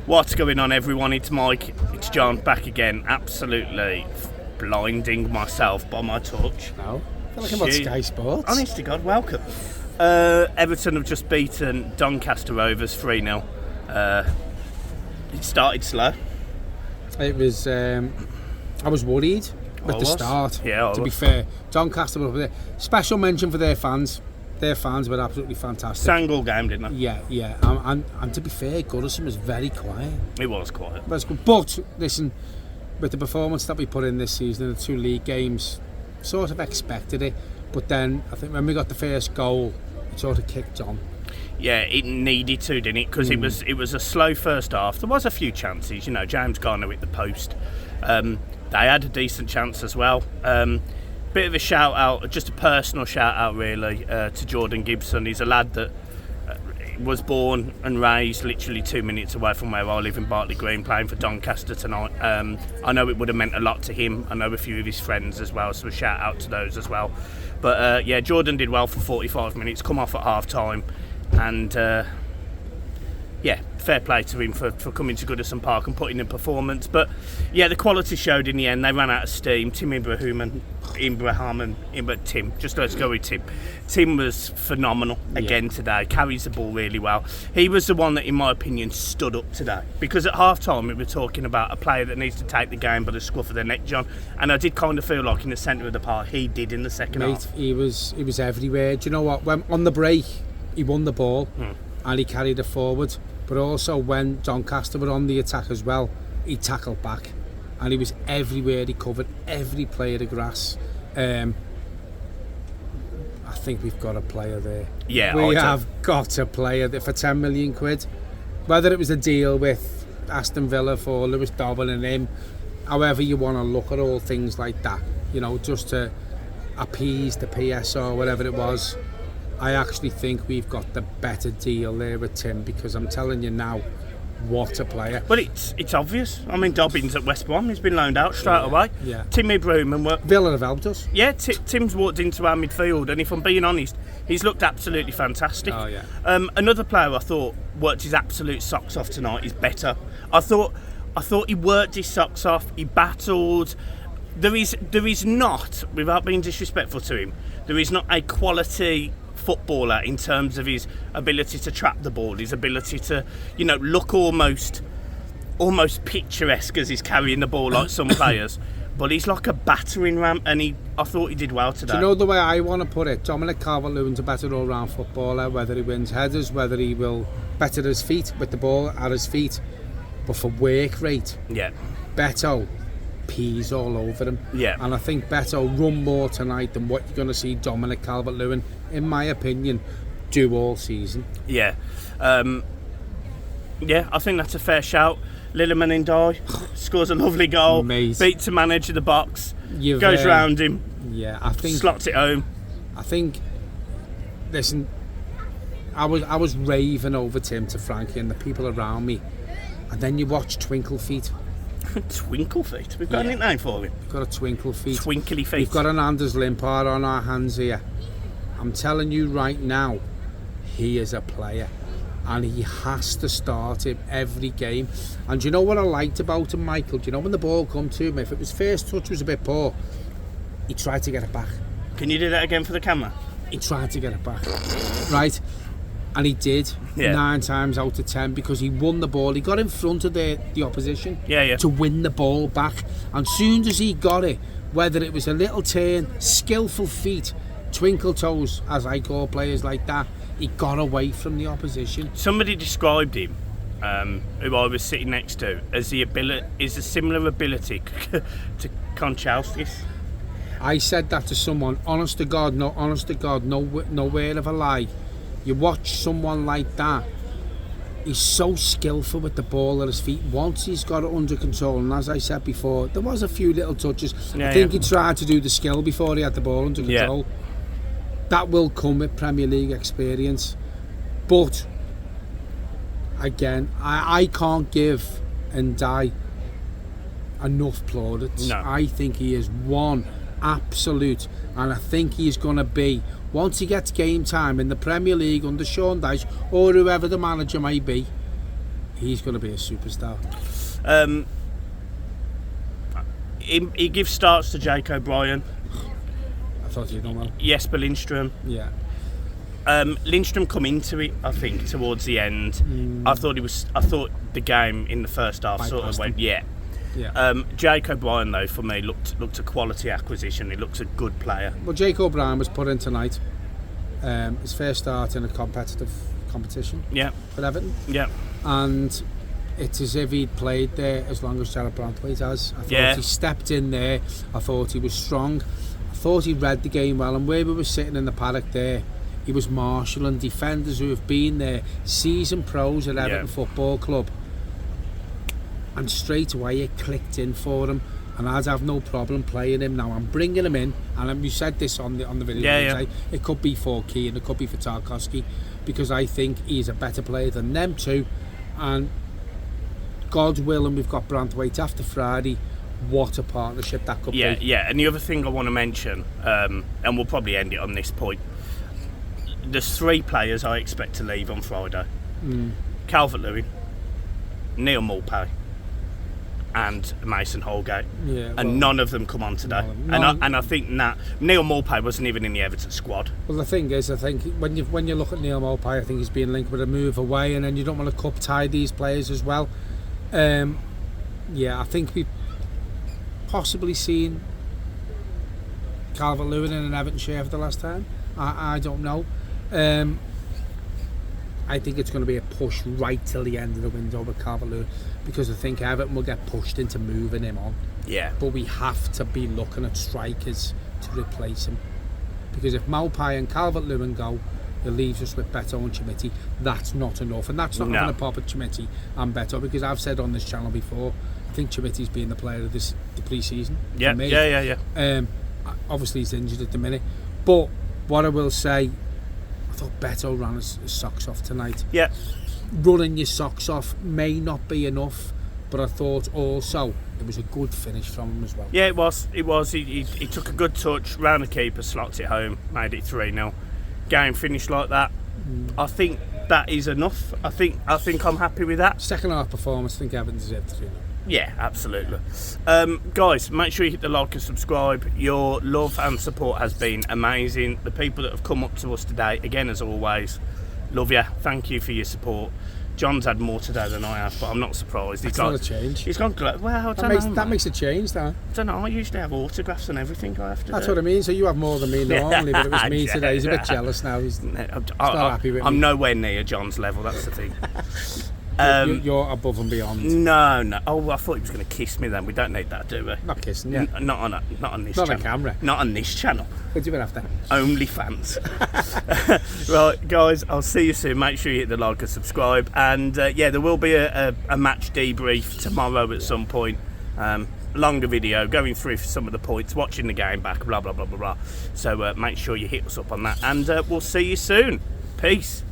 What's going on, everyone? It's Mike, it's John, back again. Absolutely blinding myself by my touch. No, I feel like I'm on Sky Sports. Honest to God, welcome. Everton have just beaten Doncaster Rovers 3-0. It started slow. It was. I was worried at the start. Yeah, to be fair, Doncaster were up there. Special mention for their fans. Their fans were absolutely fantastic. Sang all game, didn't they? Yeah. And to be fair, Goodison was very quiet. It was quiet. But listen, with the performance that we put in this season in the 2 league games, sort of expected it. But then I think when we got the first goal, it sort of kicked on. Yeah, it needed to, didn't it? Because it was a slow first half. There was a few chances, James Garner with the post. They had a decent chance as well. Bit of a shout out, just a personal shout out really, to Jordan Gibson. He's a lad that was born and raised literally 2 minutes away from where I live in Bartley Green, playing for Doncaster tonight. I know it would have meant a lot to him. I know a few of his friends as well, so a shout out to those as well. But yeah, Jordan did well for 45 minutes, come off at half time, and yeah, fair play to him for coming to Goodison Park and putting in a performance. But yeah, the quality showed in the end. They ran out of steam. Tim, just let's go with Tim. Tim was phenomenal again today. Carries the ball really well. He was the one that, in my opinion, stood up today. Because at half time we were talking about a player that needs to take the game by the scruff of the neck, John. And I did kind of feel like in the centre of the park he did in the second half. He was everywhere. Do you know what? When on the break he won the ball and he carried it forward. But also when Doncaster were on the attack as well, he tackled back. And he was everywhere. He covered every play of the grass. I think we've got a player there. Yeah, we have got a player there for 10 million quid. Whether it was a deal with Aston Villa for Lewis Dobbin and him, however you want to look at all things like that, just to appease the PS or whatever it was. I actually think we've got the better deal there with Tim, because I'm telling you now, what a player. But it's obvious. I mean, Dobbins at West Brom, he's been loaned out straight away. Yeah. Tim Iroegbunam. Villa have helped us. Yeah, Tim's walked into our midfield, and if I'm being honest, he's looked absolutely fantastic. Oh, yeah. Another player I thought worked his absolute socks off tonight is Beto. I thought he worked his socks off, he battled. There is not, without being disrespectful to him, there is not a quality footballer in terms of his ability to trap the ball, his ability to, look almost picturesque as he's carrying the ball like some players. But he's like a battering ram, and I thought he did well today. Do you know the way I want to put it? Dominic Calvert-Lewin's a better all-round footballer, whether he wins headers, whether he will better his feet with the ball at his feet. But for work rate, Beto peas all over him. Yeah. And I think Beto run more tonight than what you're going to see Dominic Calvert-Lewin, in my opinion, do all season. Yeah. I think that's a fair shout. Lilliman Ndai scores a lovely goal. Amazing. Beats the manager of the box. Goes round him. Yeah, I think slots it home. I think. Listen, I was raving over Tim to Frankie and the people around me, and then you watch Twinkle Feet. Twinkle Feet? We've got a nickname for him. We've got a Twinkle Feet. Twinkly Feet. We've got an Anders Limpard on our hands here. I'm telling you right now, he is a player, and he has to start him every game. And do you know what I liked about him, Michael? Do you know when the ball come to him, if it was first touch was a bit poor, he tried to get it back. Can you do that again for the camera? He tried to get it back, right? And he did 9 times out of 10, because he won the ball. He got in front of the opposition to win the ball back. And soon as he got it, whether it was a little turn, skillful feet, twinkle toes, as I call players like that, he got away from the opposition. Somebody described him, who I was sitting next to, as a similar ability to Konchauskis. I said that to someone, honest to God, no word of a lie. You watch someone like that, he's so skillful with the ball at his feet. Once he's got it under control, and as I said before, there was a few little touches. I think he tried to do the skill before he had the ball under control. That will come with Premier League experience. But, again, I can't give Ndai enough plaudits. No. I think he is one absolute, and I think he's going to be, once he gets game time in the Premier League under Sean Dyche or whoever the manager may be, He's going to be a superstar. He gives starts to Jake O'Brien. I thought you'd done well. Jesper Lindstrom. Yeah. Lindstrom come into it, I think, towards the end. I thought the game in the first half sort of went, yeah. Jake O'Brien, though, for me, looked a quality acquisition. He looks a good player. Well, Jake O'Brien was put in tonight. His first start in a competition for Everton. Yeah. And it's as if he'd played there as long as Jarrod Branthwaite has. I thought he stepped in there. I thought he was strong. I thought he read the game well. And where we were sitting in the paddock there, he was marshalling defenders who have been there, seasoned pros at Everton Football Club. And straight away it clicked in for him. And I'd have no problem playing him now. I'm bringing him in, and you said this on the video. It could be for Keane, it could be for Tarkowski, because I think he's a better player than them two. And God's willing, we've got Branthwaite after Friday. What a partnership that could be. Yeah. And the other thing I want to mention, and we'll probably end it on this point. There's 3 players I expect to leave on Friday: Calvert-Lewin, Neil Maupay, and Mason Holgate, and none of them come on today. And I think that Neil Maupay wasn't even in the Everton squad. Well, the thing is, I think when you look at Neil Maupay, I think he's being linked with a move away, and then you don't want to cup tie these players as well. I think we've possibly seen Calvert-Lewin in an Everton shirt for the last time. I don't know. I think it's going to be a push right till the end of the window with Calvert-Lewin, because I think Everton will get pushed into moving him on. Yeah. But we have to be looking at strikers to replace him, because if Maupay and Calvert-Lewin go, it leaves us with Beto and Chimiti. That's not enough, and that's not going to pop at Chimiti and Beto, because I've said on this channel before, I think Chimiti's been the player of the pre-season. Yeah. Obviously he's injured at the minute, but what I will say, I thought Beto ran his socks off tonight. Yeah. Running your socks off may not be enough, but I thought also it was a good finish from him as well. Yeah, it was. He took a good touch, round the keeper, slots it home, made it 3-0. Game finished like that. I think that is enough. I think I'm happy with that. Second half performance, I think Everton deserved 3-0. Yeah, absolutely. Guys, make sure you hit the like and subscribe. Your love and support has been amazing. The people that have come up to us today, again as always, love you. Thank you for your support. John's had more today than I have, but I'm not surprised. That's not a change. He's gone, well, I don't know. That makes a change, though. I don't know, I usually have autographs and everything I have to That's do. what I mean, so you have more than me normally, but it was me today. He's a bit jealous now. He's not happy with me. I'm nowhere near John's level, that's the thing. You're above and beyond. No. Oh, I thought he was going to kiss me then. We don't need that, do we? Not kissing, yeah. Not on this channel. channel. Not on camera. Not on this channel. What do you mean after? Only fans. Right, guys, I'll see you soon. Make sure you hit the like and subscribe. And there will be a match debrief tomorrow at some point. Longer video, going through some of the points, watching the game back, blah, blah, blah, blah, blah. So make sure you hit us up on that. And we'll see you soon. Peace.